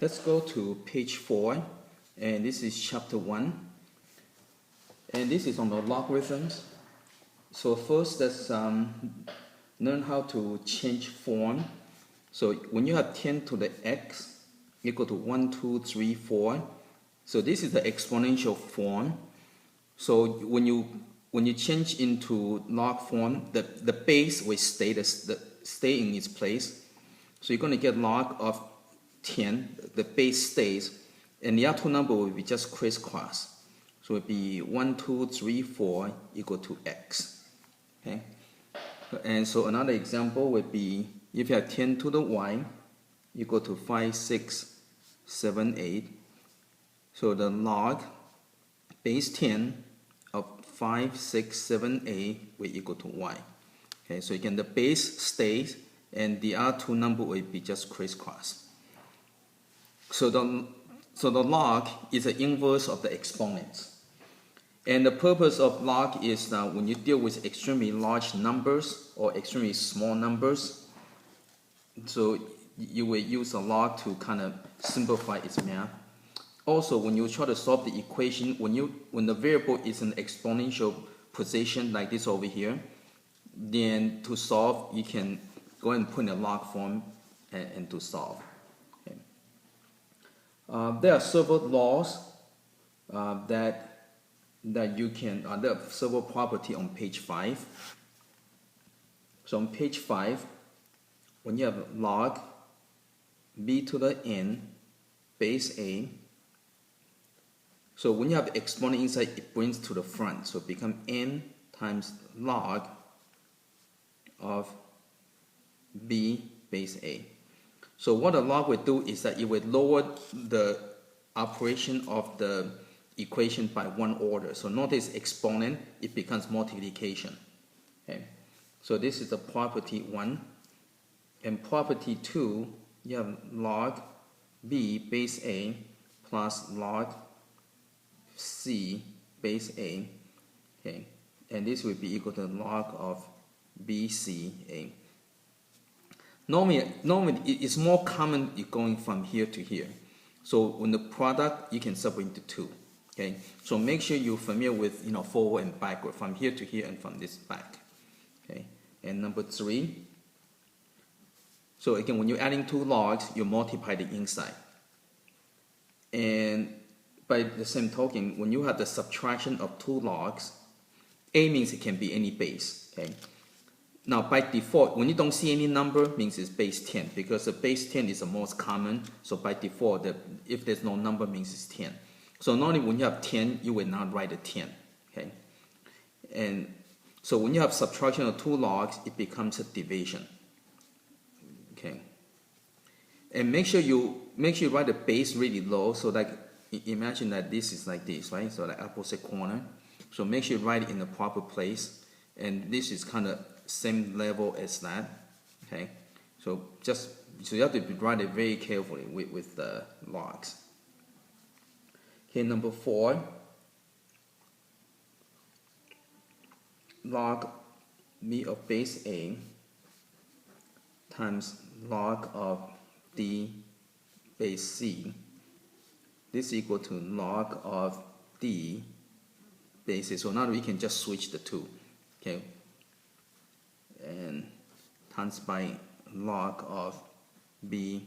Let's go to page 4, and this is chapter 1, and this is on the logarithms. So first, let's learn how to change form. So when you have 10 to the x equal to 1, 2, 3, 4, so this is the exponential form. So when you change into log form, the base will stay in its place. So you're going to get log of 10, the base stays, and the other two number will be just crisscross. So it will be 1, 2, 3, 4 equal to x. Okay? And so another example would be if you have 10 to the y equal to 5, 6, 7, 8. So the log base 10 of 5, 6, 7, 8 will equal to y. Okay, so again the base stays and the other two number will be just crisscross. So the log is the inverse of the exponents. And the purpose of log is that when you deal with extremely large numbers or extremely small numbers, so you will use a log to kind of simplify its math. Also, when you try to solve the equation, when the variable is in exponential position like this over here, then to solve, you can go ahead and put in a log form and to solve. Okay. There are several laws that you can, there are several property on page 5. So on page 5, when you have log b to the n base a, so when you have exponent inside, it brings to the front, so it becomes n times log of b base a. So what a log would do is that it would lower the operation of the equation by one order. So notice exponent, it becomes multiplication. Okay. So this is the property 1. And property 2, you have log b base a plus log c base a. Okay. And this will be equal to log of bca. Normally it's more common going from here to here. So when the product, you can separate into 2. Okay, so make sure you're familiar with forward and backward, from here to here and from this back. Okay, and number 3. So again, when you're adding 2 logs, you multiply the inside. And by the same token, when you have the subtraction of 2 logs, a means it can be any base. Okay. Now by default, when you don't see any number, means it's base 10 because the base 10 is the most common. So by default, if there's no number, means it's 10. So normally when you have 10, you will not write a 10. Okay, and so when you have subtraction of 2 logs, it becomes a division. Okay, and make sure you write the base really low. So like imagine that this is like this, right? So the opposite corner. So make sure you write it in the proper place, and this is kind of same level as that. Okay, so you have to write it very carefully with the logs. Okay, number 4, log b of base a times log of d base c. This is equal to log of d base a. So now we can just switch the 2. Okay, and times by log of b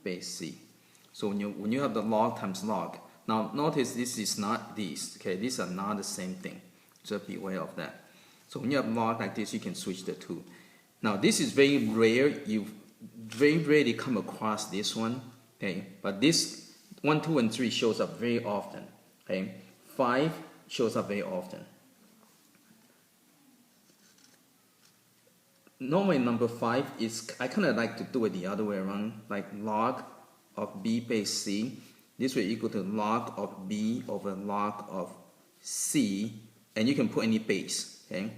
base c. So when you have the log times log, now notice this is not these. Okay, these are not the same thing. Just be aware of that. So when you have log like this, you can switch the 2. Now this is very rare. You very rarely come across this one. Okay, but this 1, 2, and 3 shows up very often. Okay, 5 shows up very often. Normally number 5 is, I kind of like to do it the other way around, like log of b base c. This will equal to log of b over log of c, and you can put any base. Okay,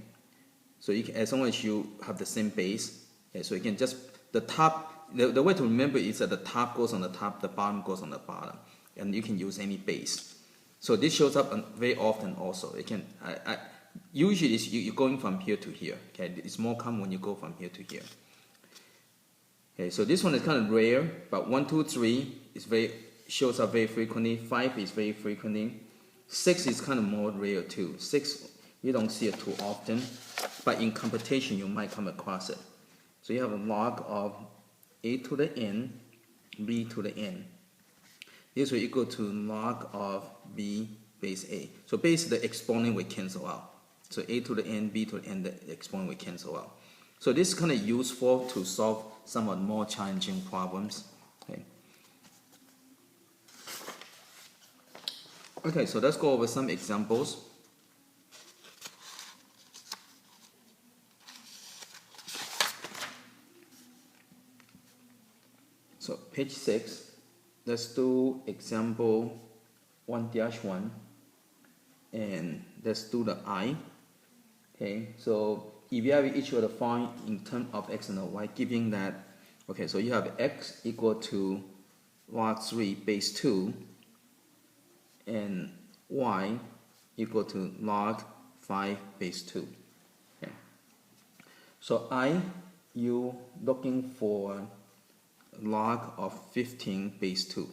so you can, as long as you have the same base. Okay, so you can just the top. The way to remember is that the top goes on the top, the bottom goes on the bottom, and you can use any base. So this shows up very often also. It can usually you're going from here to here. Okay, it's more common when you go from here to here. Okay, so this one is kind of rare, but 1, 2, 3 shows up very frequently. 5 is very frequently. 6 is kind of more rare too. 6 you don't see it too often, but in computation you might come across it. So you have a log of a to the n, b to the n. This will equal to log of b base a. So basically the exponent will cancel out. So a to the n, b to the n, the exponent will cancel out. So this is kind of useful to solve some of the more challenging problems. Okay, so let's go over some examples. So page 6, let's do example 1-1, and let's do the I. Okay, so if you have each of the following in terms of x and y, giving that, okay, so you have x equal to log 3 base 2, and y equal to log 5 base 2. Okay. So you looking for log of 15 base 2.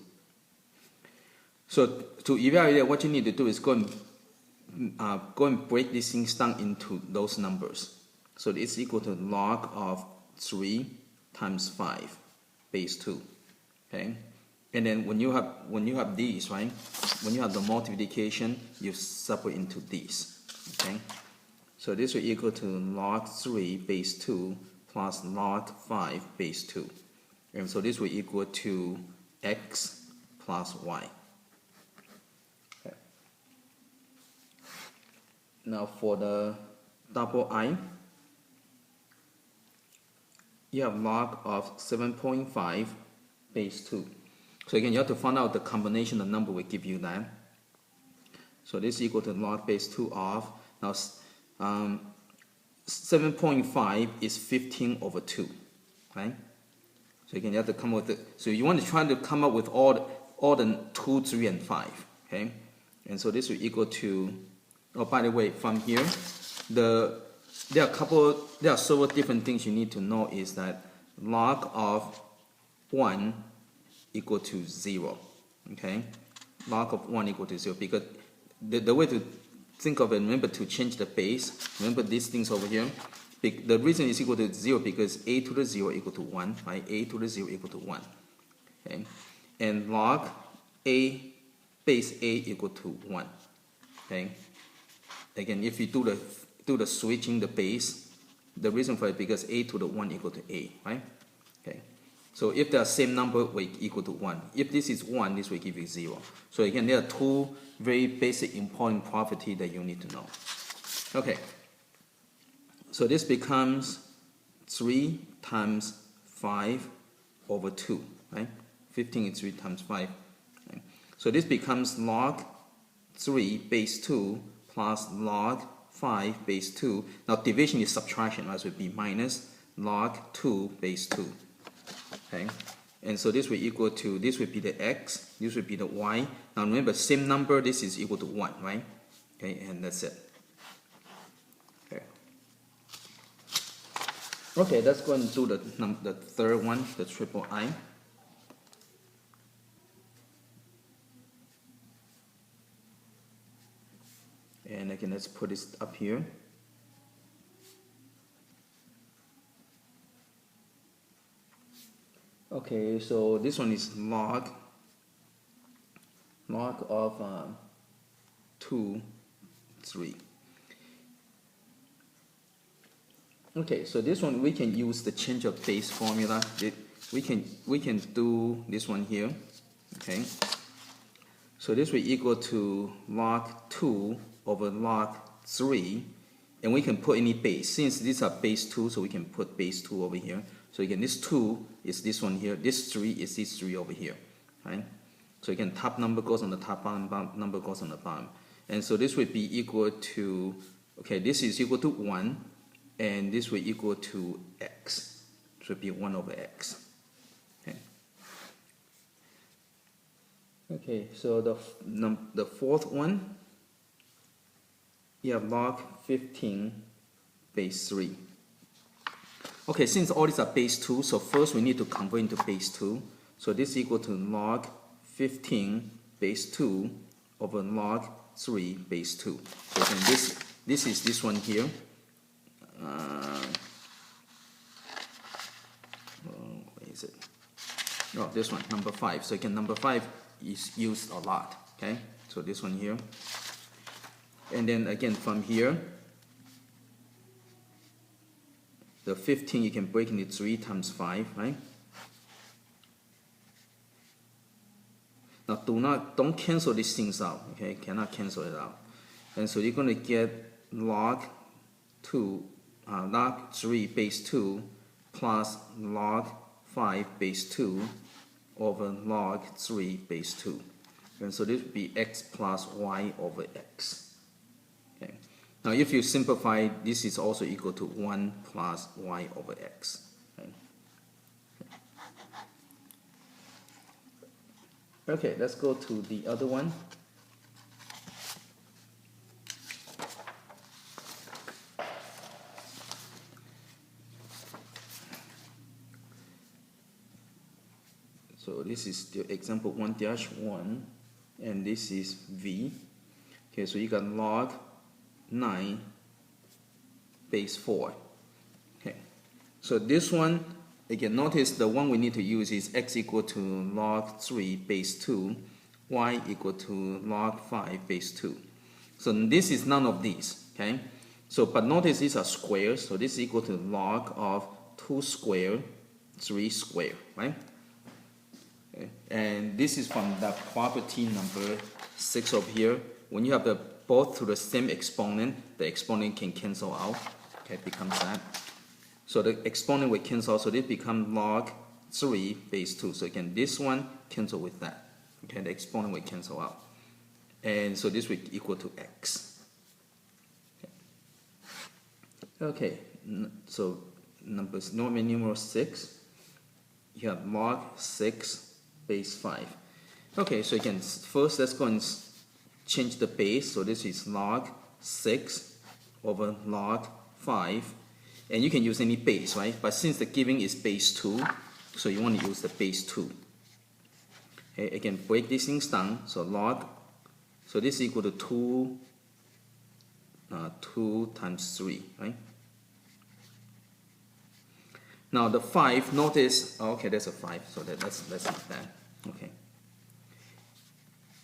So to evaluate, what you need to do is go and break these things down into those numbers. So it's equal to log of 3 times 5 base 2. Okay, and then when you have these, right? When you have the multiplication, you separate into these. Okay, so this will equal to log 3 base 2 plus log 5 base 2. And so this will equal to x plus y. Okay. Now for the double I, you have log of 7.5 base 2. So again, you have to find out the combination of number will give you that. So this is equal to log base 2 of, now 7.5 is 15 over 2, right? So again, you have to come up with it. So you want to try to come up with all the 2, 3, and 5. Okay, and so this will equal to. Oh, by the way, from here, there are several different things you need to know. Is that log of 1 equal to 0. Okay, log of 1 equal to 0, because the way to think of it, remember to change the base. Remember these things over here. The reason it's equal to 0 because a to the 0 equal to 1, right? A to the 0 equal to 1. Okay? And log a base a equal to 1. Okay? Again, if you do the switching the base, the reason for it because a to the 1 equal to a, right? Okay. So if the same number will equal to 1. If this is 1, this will give you 0. So again, there are two very basic important properties that you need to know. Okay. So this becomes 3 times 5 over 2, right? 15 is 3 times 5. Right? So this becomes log 3 base 2 plus log 5 base 2. Now division is subtraction, right? So it would be minus log 2 base 2. Okay? And so this will equal to, this would be the x, this would be the y. Now remember, same number, this is equal to 1, right? Okay, and that's it. Okay, let's go and do the third one, the triple I. And again, let's put this up here. Okay, so this one is log of 2, 3. Okay, so this one we can use the change of base formula. We can do this one here. Okay, so this will equal to log 2 over log 3, and we can put any base. Since these are base 2, so we can put base 2 over here. So again, this 2 is this one here. This 3 is this 3 over here. Right? So again, top number goes on the top, bottom number goes on the bottom. And so this would be equal to, okay, this is equal to 1. And this will equal to x. So it would be 1 over x. Okay. Okay, so the fourth one, you have log 15 base 3. Okay, since all these are base 2, so first we need to convert into base 2. So this is equal to log 15 base 2 over log 3 base 2. So then this is this one here. Where is it? Oh, this one, number 5. So again, number 5 is used a lot. Okay, so this one here. And then again from here, the 15 you can break into 3 times 5, right? Now don't cancel these things out, okay? Cannot cancel it out. And so you're going to get log 3 base 2 plus log 5 base 2 over log 3 base 2. And so this would be x plus y over x. Okay. Now if you simplify, this is also equal to 1 plus y over x. Okay, let's go to the other one. So this is the example 1-1, and this is v. Okay, so you got log 9 base 4. Okay, so this one, again, notice the one we need to use is x equal to log 3 base 2, y equal to log 5 base 2. So this is none of these, okay? So, but notice these are squares, so this is equal to log of 2 squared, 3 squared, right? Okay. And this is from the property number 6 over here. When you have the both to the same exponent, the exponent can cancel out, okay, it becomes that. So the exponent will cancel, so this becomes log 3 base 2. So again, this one cancel with that. Okay, the exponent will cancel out. And so this will equal to x. Okay, so numeral 6, you have log 6 base 5. Okay, so again, first let's go and change the base. So this is log 6 over log 5. And you can use any base, right? But since the giving is base 2, so you want to use the base 2. Okay, again, break these things down. So log, so this is equal to 2 times 3, right? Now the 5, notice, okay, there's a 5, so let's leave that. Okay.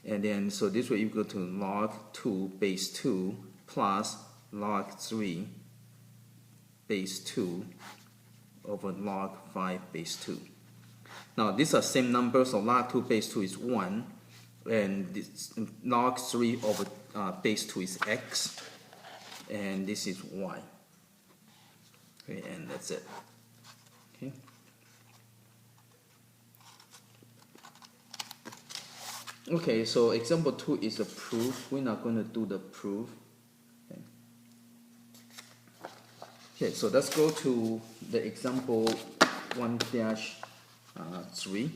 And then, so this will equal to log 2 base 2 plus log 3 base 2 over log 5 base 2. Now these are same numbers, so log 2 base 2 is 1, and this log 3 over base 2 is x, and this is y. Okay, and that's it. Okay. Okay, so example 2 is a proof. We're not going to do the proof. Okay, so let's go to the example 1-3.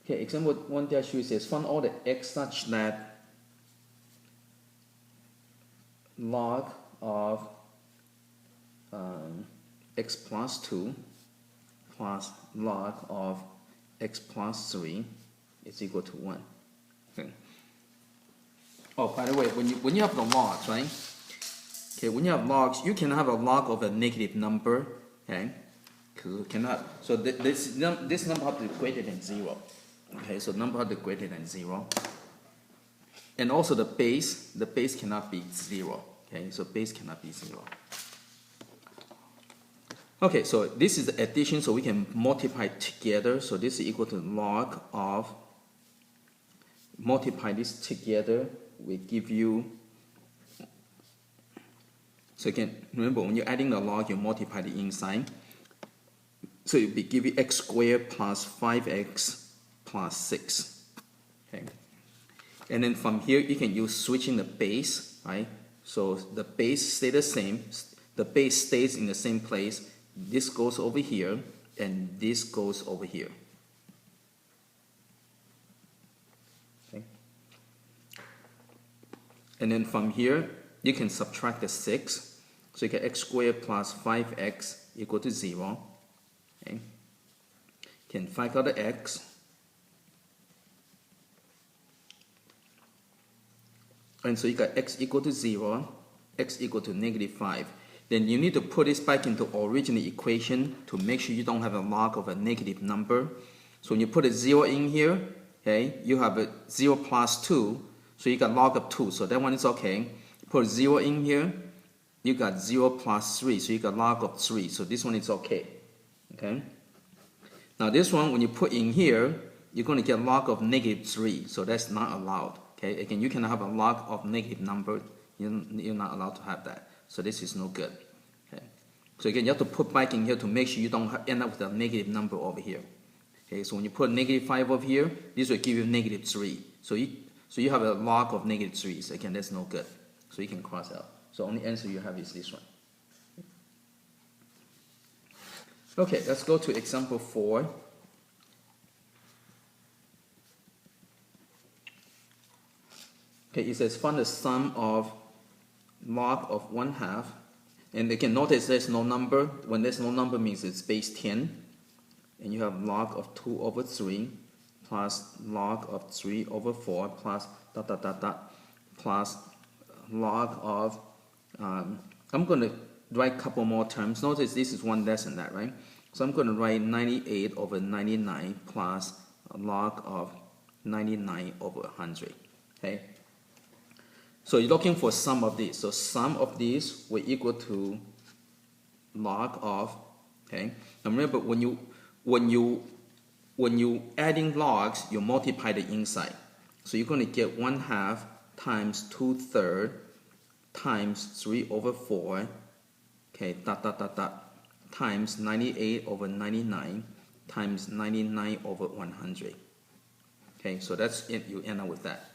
Okay, example 1-3 says find all the x such that log of x plus 2 plus log of x plus 3 is equal to 1. Okay. Oh, by the way, when you have the logs, right? Okay, when you have logs, you can have a log of a negative number, okay? Because you cannot. So this number has to be greater than 0. Okay, so number has to be greater than 0. And also the base cannot be 0. Okay, so base cannot be 0. Okay, so this is the addition, so we can multiply together. So this is equal to log of, multiply this together, we give you, so again, remember when you're adding the log, you multiply the inside. So it will give you x squared plus 5x plus 6. Okay. And then from here, you can use switching the base, right? So the base stay the same. The base stays in the same place. This goes over here, and this goes over here. Okay. And then from here, you can subtract the 6. So you get x squared plus 5x equal to 0. Okay. Can find out the x. And so you got x equal to 0, x equal to -5. Then you need to put this back into original equation to make sure you don't have a log of a negative number. So when you put a 0 in here, okay, you have a 0 plus 2, so you got log of 2, so that one is okay. Put 0 in here, you got 0 plus 3, so you got log of 3, so this one is okay. Okay. Now this one, when you put in here, you're going to get log of -3, so that's not allowed. Okay, again, you cannot have a log of negative number. You're not allowed to have that. So this is no good. Okay. So again, you have to put back in here to make sure you don't end up with a negative number over here. Okay, so when you put -5 over here, this will give you -3. So you have a log of -3. So again, that's no good. So you can cross out. So only answer you have is this one. Okay, let's go to example 4. Okay, it says find the sum of log of 1/2. And again, notice there's no number. When there's no number means it's base 10. And you have log of 2 over 3 plus log of 3 over 4 plus dot dot dot dot plus log of, I'm going to write a couple more terms. Notice this is one less than that, right? So I'm going to write 98 over 99 plus log of 99 over 100. Okay? So you're looking for sum of these. So sum of these will equal to log of, okay? Now remember, when you adding logs, you multiply the inside. So you're going to get 1/2 times 2/3 times 3 over 4, okay, dot dot dot dot, times 98 over 99 times 99 over 100. Okay, so that's it. You end up with that.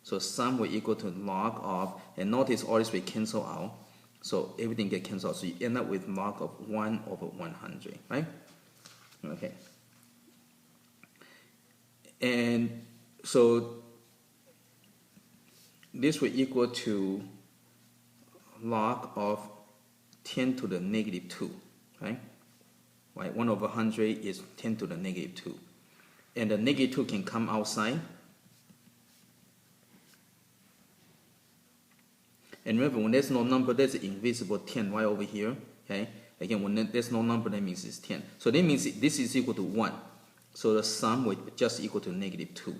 So sum will equal to log of, and notice all this will cancel out. So everything get canceled. So you end up with log of 1 over 100, right? Okay. And so this will equal to log of 10 to the -2, right? Right, 1 over 100 is 10 to the -2. And the -2 can come outside. And remember, when there's no number, there's an invisible 10 right over here. Okay? Again, when there's no number, that means it's 10. So that means this is equal to 1. So the sum would just equal to -2.